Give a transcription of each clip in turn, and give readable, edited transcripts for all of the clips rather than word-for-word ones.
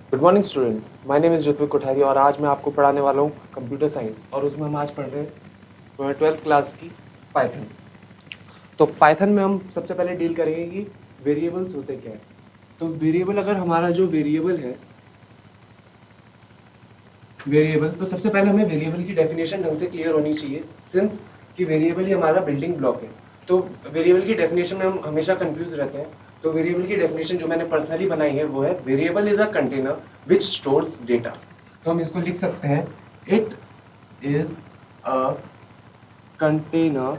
Good morning students, my name is Ritvik Kothari और आज मैं आपको पढ़ाने वाला हूँ कंप्यूटर साइंस और उसमें हम आज पढ़ रहे हैं 12th क्लास की पाइथन। तो पाइथन में हम सबसे पहले डील करेंगे कि वेरिएबल्स होते क्या है। तो वेरिएबल, अगर हमारा जो वेरिएबल है वेरिएबल, तो सबसे पहले हमें वेरिएबल की डेफिनेशन ढंग से क्लियर होनी चाहिए, सिंस कि वेरिएबल ही हमारा बिल्डिंग ब्लॉक है। तो वेरिएबल की डेफिनेशन में हम हमेशा कंफ्यूज रहते हैं। तो वेरिएबल की डेफिनेशन जो मैंने पर्सनली बनाई है वो है variable is a container which stores data. तो हम इसको लिख सकते हैं, it is a container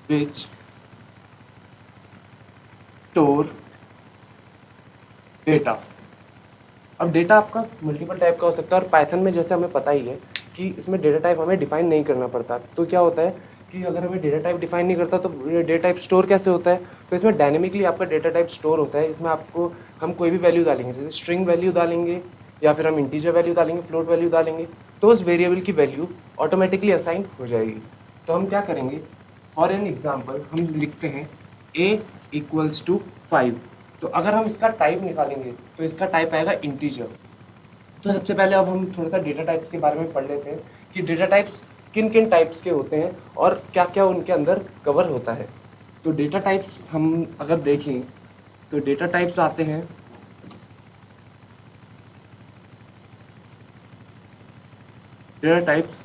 which store data. अब डेटा आपका मल्टीपल टाइप का हो सकता है और पाइथन में जैसे हमें पता ही है कि इसमें डेटा टाइप हमें डिफाइन नहीं करना पड़ता। तो क्या होता है कि अगर हमें डेटा टाइप डिफाइन नहीं करता तो डेटा टाइप स्टोर कैसे होता है। तो इसमें डायनेमिकली आपका डेटा टाइप स्टोर होता है। इसमें आपको हम कोई भी वैल्यू डालेंगे, जैसे स्ट्रिंग वैल्यू डालेंगे या फिर हम इंटीजर वैल्यू डालेंगे, फ्लोट वैल्यू डालेंगे, तो उस वेरिएबल की वैल्यू ऑटोमेटिकली असाइन हो जाएगी। तो हम क्या करेंगे, फॉर एन एग्जाम्पल हम लिखते हैं a इक्वल्स टू 5। तो अगर हम इसका टाइप निकालेंगे तो इसका टाइप आएगा इंटीजर। तो सबसे पहले अब हम थोड़ा सा डेटा टाइप्स के बारे में पढ़ लेते हैं कि डेटा टाइप्स किन किन टाइप्स के होते हैं और क्या क्या उनके अंदर कवर होता है। तो डेटा टाइप्स हम अगर देखें तो डेटा टाइप्स आते हैं, डेटा टाइप्स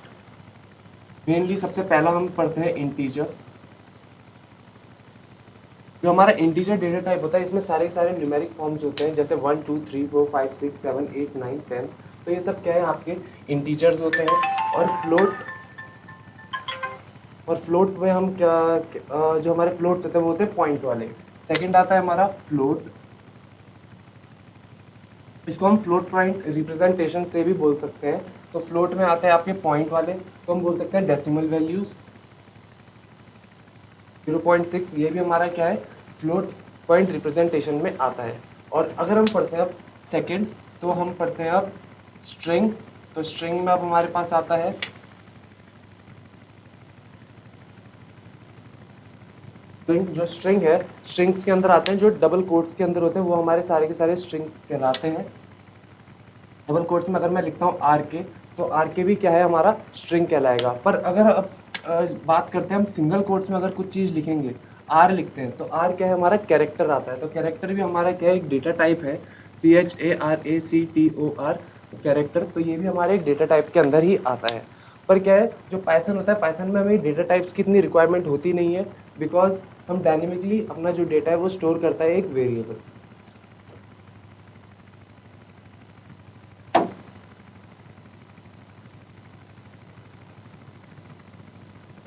मेनली सबसे पहला हम पढ़ते हैं इंटीजर। जो हमारा इंटीजर डेटा टाइप होता है इसमें सारे सारे न्यूमेरिक फॉर्म्स होते हैं, जैसे 1 2 3 4 5 6 7 8 9 10। तो ये सब क्या है, आपके इंटीजर्स होते हैं। और फ्लोट में हम क्या जो हमारे फ्लोट्स होते हैं वो होते हैं पॉइंट वाले। सेकंड आता है हमारा फ्लोट। इसको हम फ्लोट पॉइंट रिप्रेजेंटेशन से भी बोल सकते हैं। तो फ्लोट में आते हैं आपके पॉइंट वाले, तो हम बोल सकते हैं डेसिमल वैल्यूज। 0.6 ये भी हमारा क्या है, फ्लोट पॉइंट रिप्रेजेंटेशन में आता है। और अगर हम पढ़ते हैं अब सेकंड, तो हम पढ़ते हैं अब स्ट्रिंग। तो स्ट्रिंग में अब हमारे पास आता है स्ट्रिंग। जो स्ट्रिंग है, स्ट्रिंग्स के अंदर आते हैं जो डबल कोट्स के अंदर होते हैं, वो हमारे सारे के सारे स्ट्रिंग्स कहलाते हैं। डबल कोट्स में अगर मैं लिखता हूँ आर के, तो आर के भी क्या है, हमारा स्ट्रिंग कहलाएगा। पर अगर अब बात करते हैं हम सिंगल कोट्स में अगर कुछ चीज़ लिखेंगे, आर लिखते हैं, तो आर क्या है, हमारा कैरेक्टर आता है। तो कैरेक्टर भी हमारा क्या है, एक डेटा टाइप है। CHARACTOR character. तो ये भी हमारे एक डेटा टाइप के अंदर ही आता है। पर क्या है, जो पाइथन होता है, पाइथन में हमें डेटा टाइप्स की इतनी रिक्वायरमेंट होती नहीं है, बिकॉज हम डायनेमिकली अपना जो डेटा है वो स्टोर करता है एक वेरिएबल।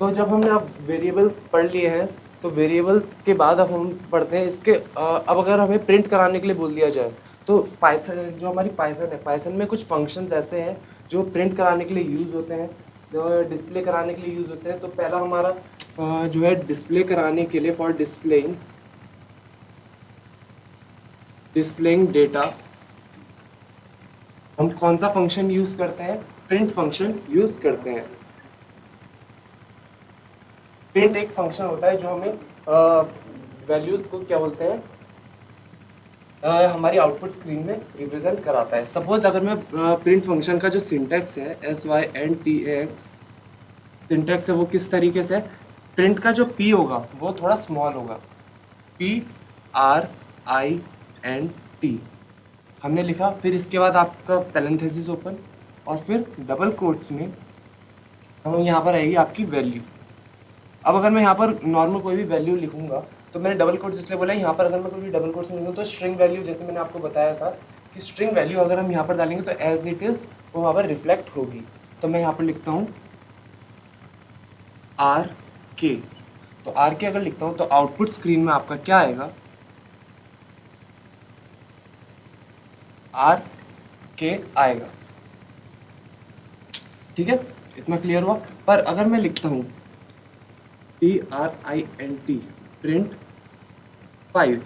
तो जब हमने अब वेरिएबल्स पढ़ लिए हैं, तो वेरिएबल्स के बाद अब हम पढ़ते हैं इसके अब अगर हमें प्रिंट कराने के लिए बोल दिया जाए, तो पाइथन, जो हमारी पाइथन है, पाइथन में कुछ फंक्शंस ऐसे हैं जो प्रिंट कराने के लिए यूज़ होते हैं, जो डिस्प्ले कराने के लिए यूज़ होते हैं। तो पहला हमारा जो है डिस्प्ले कराने के लिए, फॉर डिस्प्लेइंग डेटा, हम कौन सा फंक्शन यूज़ करते हैं, प्रिंट फंक्शन यूज़ करते हैं। प्रिंट एक फंक्शन होता है जो हमें वैल्यूज को क्या बोलते हैं, हमारी आउटपुट स्क्रीन में रिप्रेजेंट कराता है। सपोज अगर मैं प्रिंट फंक्शन का जो सिंटैक्स है, SYNTAX सिंटैक्स है, वो किस तरीके से, प्रिंट का जो P होगा वो थोड़ा स्मॉल होगा, PRINT हमने लिखा। फिर इसके बाद आपका पैरेंथेसिस ओपन और फिर डबल कोट्स में हम यहाँ पर आएगी आपकी वैल्यू। अब अगर मैं यहाँ पर नॉर्मल कोई भी वैल्यू लिखूंगा, तो मैंने डबल कोट्स इसलिए बोला, यहाँ पर अगर मैं कोई भी डबल कोट्स में लिखूँ तो स्ट्रिंग वैल्यू, जैसे मैंने आपको बताया था कि स्ट्रिंग वैल्यू अगर हम यहाँ पर डालेंगे तो एज इट इज़ वो वहाँ पर रिफ्लेक्ट होगी। तो मैं यहाँ पर लिखता हूँ RK। तो RK अगर लिखता हूँ तो आउटपुट स्क्रीन में आपका क्या आएगा, RK आएगा। ठीक है, इतना क्लियर हुआ। पर अगर मैं लिखता हूँ PRINT प्रिंट 5,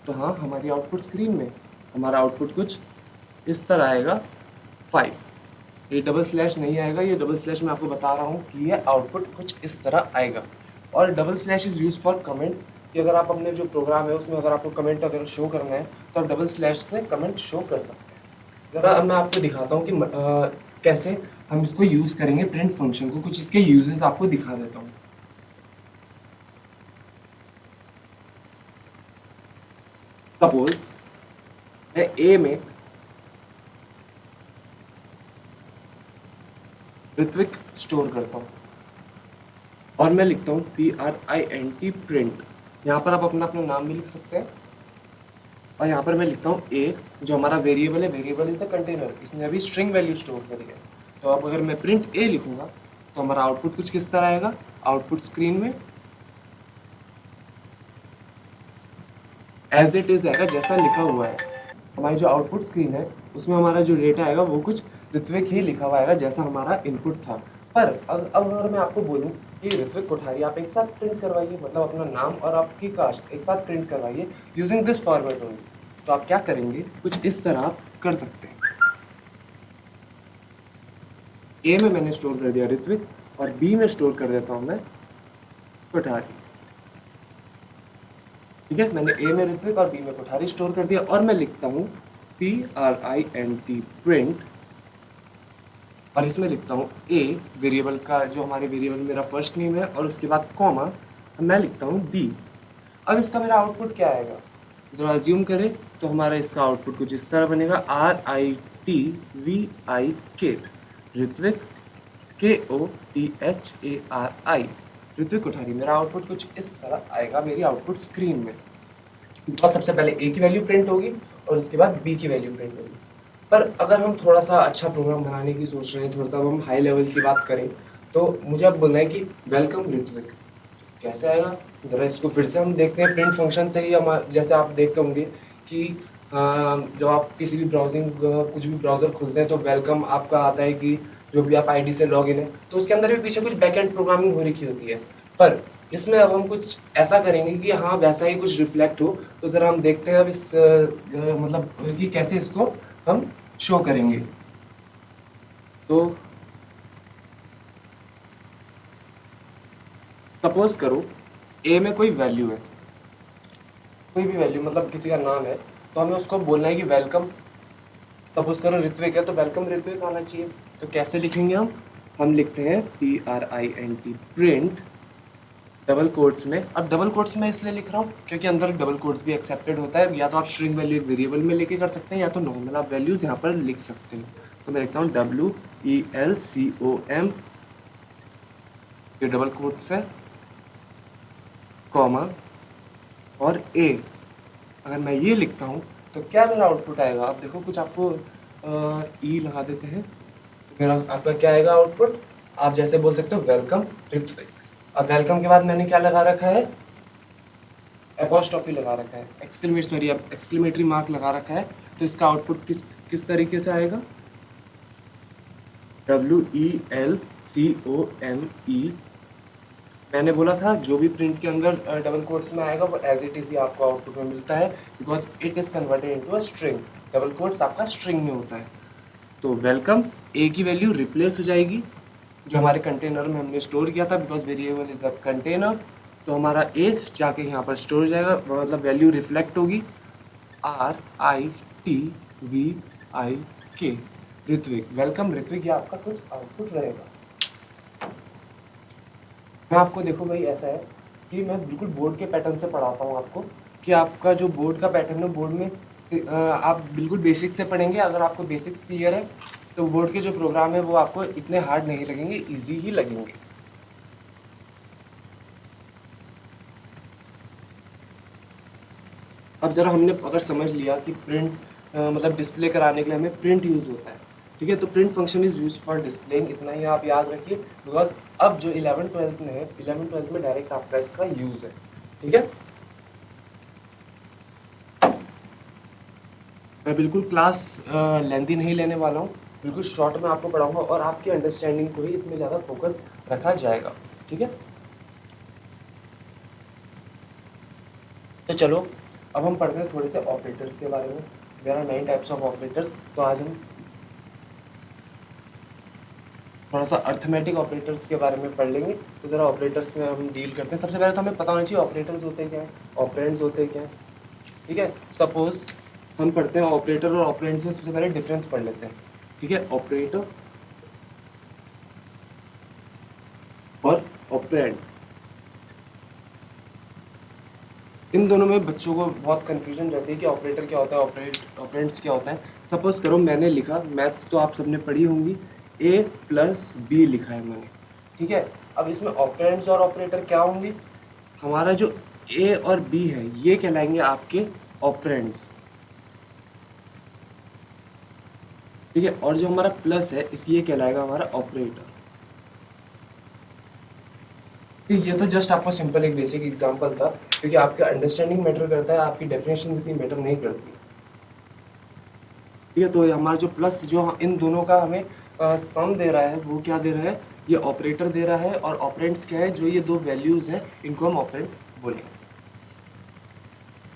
तो हाँ, हमारी आउटपुट स्क्रीन में हमारा आउटपुट कुछ इस तरह आएगा 5। ये डबल स्लैश नहीं आएगा, ये डबल स्लैश मैं आपको बता रहा हूँ कि ये आउटपुट कुछ इस तरह आएगा। और double slash is use for comments, कि अगर आप अपने जो प्रोग्राम है उसमें अगर आपको कमेंट अगर शो करना है तो आप डबल स्लैश से कमेंट शो कर सकते हैं। ज़रा अब मैं आपको दिखाता हूँ कि कैसे हम इसको यूज़ करेंगे प्रिंट फंक्शन को। कुछ इसके यूजेस आपको दिखा देता हूँ। सपोज मैं ए में ऋत्विक स्टोर करता हूँ और मैं लिखता हूँ PRINT प्रिंट। यहाँ पर आप अपना अपना नाम भी लिख सकते हैं और यहाँ पर मैं लिखता हूँ ए, जो हमारा वेरिएबल है, वेरिएबल इज अ कंटेनर, इसने अभी स्ट्रिंग वैल्यू स्टोर करी है। तो अब अगर मैं प्रिंट ए लिखूंगा तो हमारा आउटपुट कुछ किस तरह आएगा, आउटपुट स्क्रीन में एज इट इज आएगा जैसा लिखा हुआ है। हमारी जो आउटपुट स्क्रीन है उसमें हमारा जो डेटा आएगा वो कुछ ऋत्विक ही लिखा हुआ आएगा जैसा हमारा इनपुट था। पर अब अगर मैं आपको बोलूँ कि ऋत्विक कोठारी आप एक साथ प्रिंट करवाइए, मतलब अपना नाम और आपकी कास्ट एक साथ प्रिंट करवाइए यूजिंग दिस फॉर्मेट ओनली, तो आप क्या करेंगे, कुछ इस तरह आप कर सकते हैं। ए में मैंने स्टोर कर दिया ऋत्विक और बी में स्टोर कर देता हूँ मैं कोठारी। ठीक है, मैंने ए में ऋत्विक और बी में कोठारी स्टोर कर दिया और मैं लिखता हूँ PRINT प्रिंट और इसमें लिखता हूँ ए वेरिएबल का, जो हमारे वेरिएबल मेरा फर्स्ट नेम है, और उसके बाद कॉमा मैं लिखता हूँ बी। अब इसका मेरा आउटपुट क्या आएगा, जब अज्यूम करें तो हमारा इसका आउटपुट कुछ इस तरह बनेगा RITVIK ऋत्विक KOTHARI ऋत्विक कोठारी। मेरा आउटपुट कुछ इस तरह आएगा मेरी आउटपुट स्क्रीन में। तो सबसे पहले ए की वैल्यू प्रिंट होगी और उसके बाद बी की वैल्यू प्रिंट होगी। पर अगर हम थोड़ा सा अच्छा प्रोग्राम बनाने की सोच रहे हैं, थोड़ा सा हम हाई लेवल की बात करें, तो मुझे अब बोलना है कि वेलकम ऋत्विक कैसे आएगा। जरा इसको फिर से हम देखते हैं प्रिंट फंक्शन से ही। हम जैसे आप देखते होंगे कि जब आप किसी भी ब्राउजिंग कुछ भी ब्राउज़र खोलते हैं तो वेलकम आपका आता है कि जो भी आप आईडी से लॉगिन है, तो उसके अंदर भी पीछे कुछ बैकएंड प्रोग्रामिंग हो रखी होती है। पर इसमें अब हम कुछ ऐसा करेंगे कि हाँ वैसा ही कुछ रिफ्लेक्ट हो। तो ज़रा हम देखते हैं अब इस मतलब कि कैसे इसको हम शो करेंगे। तो सपोज करो ए में कोई वैल्यू है, कोई भी वैल्यू, मतलब किसी का नाम है, तो हमें उसको बोलना है कि वेलकम। सपोज करो ऋत्विक है तो वेलकम ऋत्विक आना चाहिए। तो कैसे लिखेंगे हम लिखते हैं PRINT प्रिंट डबल कोट्स में। अब डबल कोट्स में इसलिए लिख रहा हूँ क्योंकि अंदर डबल कोट्स भी एक्सेप्टेड होता है। या तो आप स्ट्रिंग वैल्यू एक वेरिएबल में लेके कर सकते हैं या तो नॉर्मल आप वैल्यूज यहाँ पर लिख सकते हैं। तो मैं लिखता हूँ WELCOM, ये डबल कोट्स है, कॉमा और ए। अगर मैं ये लिखता हूँ तो क्या मेरा आउटपुट आएगा, आप देखो कुछ आपको ई लगा देते हैं, तो मेरा आपका क्या आएगा आउटपुट, आप जैसे बोल सकते हो वेलकम ऋत्विक। अब वेलकम के बाद मैंने क्या लगा रखा है, एपोस्ट्रॉफी लगा रखा है, एक्सक्लेमेटरी मार्क लगा रखा है। तो इसका आउटपुट किस किस तरीके से आएगा, WELCOME। मैंने बोला था जो भी प्रिंट के अंदर डबल कोट्स में आएगा वो एज इट इज ही आपको आउटपुट में मिलता है, because it is converted into a string. Double quotes आपका स्ट्रिंग में होता है। तो वेलकम ए की वैल्यू रिप्लेस हो जाएगी जो हमारे कंटेनर में हमने स्टोर किया था, because variable is a container. तो हमारा ए जाके यहाँ पर स्टोर हो जाएगा, मतलब वैल्यू रिफ्लेक्ट होगी RITVIK ऋत्विक, वेलकम ऋत्विक, ये आपका कुछ आउटपुट रहेगा। मैं आपको देखो भाई ऐसा है कि मैं बिल्कुल बोर्ड के पैटर्न से पढ़ाता हूँ आपको, कि आपका जो बोर्ड का पैटर्न है बोर्ड में आप बिल्कुल बेसिक से पढ़ेंगे। अगर आपको बेसिक्स क्लियर है तो बोर्ड के जो प्रोग्राम है वो आपको इतने हार्ड नहीं लगेंगे, इजी ही लगेंगे। अब जरा हमने अगर समझ लिया कि प्रिंट मतलब डिस्प्ले कराने के लिए हमें प्रिंट यूज होता है, ठीक है, तो print function is use for displaying, इतना ही आप याद रखिए। बिकॉज अब जो 11th-12th में है, 11th-12th में डायरेक्ट आपका इसका यूज है। ठीक है, मैं बिल्कुल क्लास लेंथी नहीं लेने वाला हूँ, बिल्कुल शॉर्ट में आपको पढ़ाऊंगा और आपकी अंडरस्टैंडिंग को ही इसमें ज़्यादा फोकस रखा जाएगा। ठीक है, तो चलो अब हम पढ़ते हैं थोड़े से ऑपरेटर्स के बारे में। There are 9 types of operators. तो आज हम थोड़ा सा अर्थमेटिक ऑपरेटर्स के बारे में पढ़ लेंगे। तो ज़रा ऑपरेटर्स में हम डील करते हैं। सबसे पहले तो हमें पता होना चाहिए ऑपरेटर्स होते क्या हैं, ऑपरेंड्स होते क्या हैं। ठीक है, सपोज हम पढ़ते हैं ऑपरेटर और ऑपरेंड से सबसे पहले डिफरेंस पढ़ लेते हैं, ठीक है। ऑपरेटर और ऑपरेंड, इन दोनों में बच्चों को बहुत कन्फ्यूजन रहती है कि ऑपरेटर क्या होता है, ऑपरेंड्स क्या होता है। सपोज करो मैंने लिखा, मैथ्स तो आप सबने पढ़ी होंगी, a प्लस बी लिखा है मैंने, ठीक है। अब इसमें ऑपरेंड्स और ऑपरेटर क्या होंगे, हमारा जो a और b है ये कहलाएंगे आपके ऑपरेंड्स, ठीक है। और जो हमारा प्लस है इस ये कहलाएगा हमारा ऑपरेटर। ये तो जस्ट आपको सिंपल एक बेसिक एग्जांपल था, क्योंकि आपका अंडरस्टैंडिंग मैटर करता है, आपकी डेफिनेशन इतनी मैटर नहीं करती, ठीक है। तो हमारा जो प्लस जो इन दोनों का हमें सम दे रहा है वो क्या दे रहा है, ये ऑपरेटर दे रहा है। और ऑपरेंड्स क्या है, जो ये दो वैल्यूज हैं इनको हम ऑपरेंड्स बोलेंगे।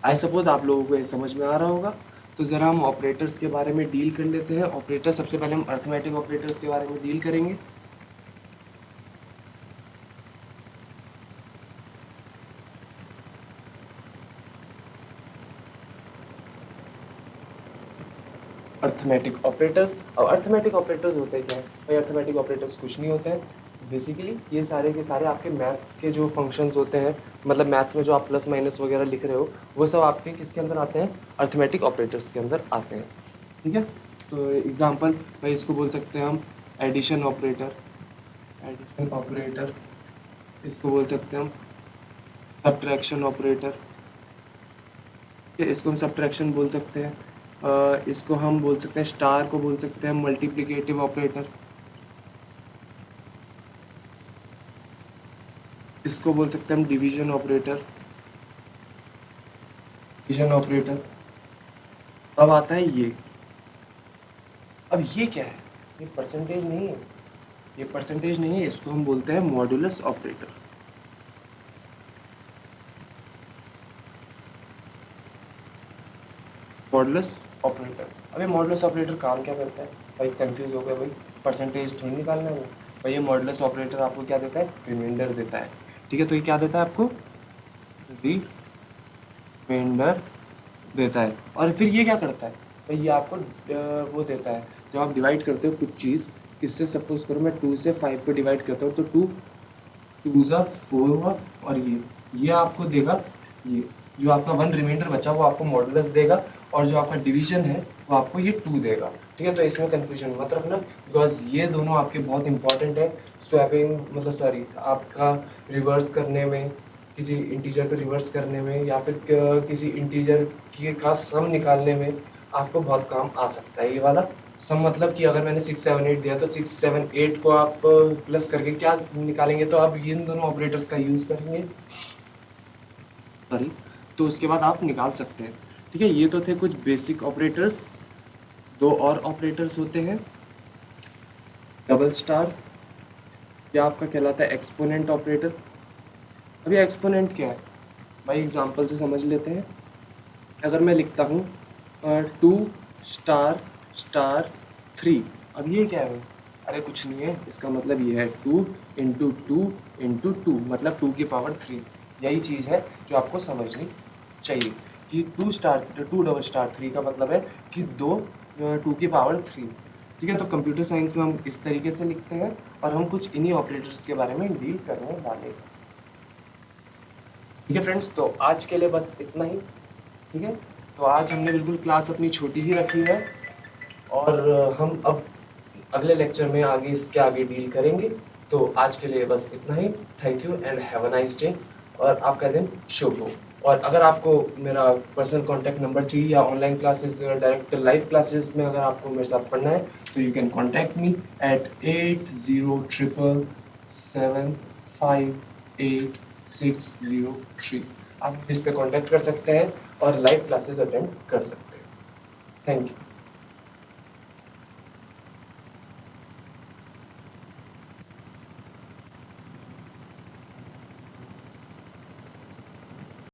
आई सपोज आप लोगों को ये समझ में आ रहा होगा। तो ज़रा हम ऑपरेटर्स के बारे में डील कर लेते हैं। ऑपरेटर सबसे पहले हम अर्थमेटिक ऑपरेटर्स के बारे में डील करेंगे। अर्थमेटिक ऑपरेटर्स, अब अर्थमेटिक ऑपरेटर्स होते हैं क्या है भाई, अर्थमेटिक ऑपरेटर्स कुछ नहीं होते हैं बेसिकली, ये सारे के सारे आपके मैथ्स के जो फंक्शंस होते हैं, मतलब मैथ्स में जो आप प्लस माइनस वगैरह लिख रहे हो वो सब आपके किसके अंदर आते हैं, अर्थमेटिक ऑपरेटर्स के अंदर आते हैं, ठीक है। तो एग्जांपल भाई इसको बोल सकते हैं हम एडिशन ऑपरेटर, एडिशन ऑपरेटर, इसको बोल सकते हैं हम सब्ट्रैक्शन ऑपरेटर, इसको हम सब्ट्रैक्शन बोल सकते हैं। इसको हम बोल सकते हैं, स्टार को बोल सकते हैं मल्टीप्लिकेटिव ऑपरेटर, इसको बोल सकते हैं हम डिवीजन ऑपरेटर, डिवीजन ऑपरेटर। अब आता है ये, अब ये क्या है, ये परसेंटेज नहीं है, ये परसेंटेज नहीं है, इसको हम बोलते हैं मॉडुलस ऑपरेटर। मॉडुलस ऑपरेटर, अभी मॉडुलस ऑपरेटर काम क्या करता है भाई, कंफ्यूज हो गया भाई, परसेंटेज थोड़ी निकालना है भाई। ये मॉडुलस ऑपरेटर आपको क्या देता है, रिमाइंडर देता है, ठीक है। तो ये क्या देता है आपको, रिमाइंडर देता है। और फिर ये क्या करता है भाई, ये आपको वो देता है, जब आप डिवाइड करते हो कुछ चीज़, इससे सपोज करो मैं 2 से 5 को डिवाइड करता हूँ, तो 2 ज़ा 4 हुआ, और ये आपको देगा, ये जो आपका 1 रिमाइंडर बचा वो आपको मॉडुलस देगा, और जो आपका डिवीजन है वो आपको ये 2 देगा, ठीक है। तो इसमें कंफ्यूजन मत रखना, बिकॉज ये दोनों आपके बहुत इंपॉर्टेंट है स्वैपिंग, मतलब सॉरी आपका रिवर्स करने में, किसी इंटीजर को रिवर्स करने में, या फिर किसी इंटीजर की का सम निकालने में आपको बहुत काम आ सकता है ये वाला सम। मतलब कि अगर मैंने 6 7 8 दिया तो 6 7 8 को आप प्लस करके क्या निकालेंगे, तो आप इन दोनों ऑपरेटर्स का यूज़ करेंगे, सॉरी, तो उसके बाद आप निकाल सकते हैं, ठीक है। ये तो थे कुछ बेसिक ऑपरेटर्स। दो और ऑपरेटर्स होते हैं, डबल स्टार, या आपका कहलाता है एक्सपोनेंट ऑपरेटर। अब ये एक्सपोनेंट क्या है भाई, एग्जांपल से समझ लेते हैं। अगर मैं लिखता हूँ 2 स्टार स्टार 3, अब ये क्या है भाई, अरे कुछ नहीं है, इसका मतलब ये है 2 इंटू 2 इंटू 2, मतलब 2 की पावर 3। यही चीज़ है जो आपको समझनी चाहिए कि 2 डबल स्टार 3 का मतलब है कि 2 की पावर 3, ठीक है। तो कंप्यूटर साइंस में हम इस तरीके से लिखते हैं, और हम कुछ इन्हीं ऑपरेटर्स के बारे में डील करने वाले हैं, ठीक है फ्रेंड्स। तो आज के लिए बस इतना ही, ठीक है। तो आज हमने बिल्कुल क्लास अपनी छोटी ही रखी है, और हम अब अगले लेक्चर में आगे इसके आगे डील करेंगे। तो आज के लिए बस इतना ही, thank you and have a nice day, और आपका दिन शुभ हो। और अगर आपको मेरा पर्सनल कॉन्टैक्ट नंबर चाहिए, या online classes direct live classes में अगर आपको मेरे साथ पढ़ना है, तो you can contact me at 8077588603। आप इस पर कॉन्टैक्ट कर सकते हैं और लाइव क्लासेस अटेंड कर सकते हैं। Thank you.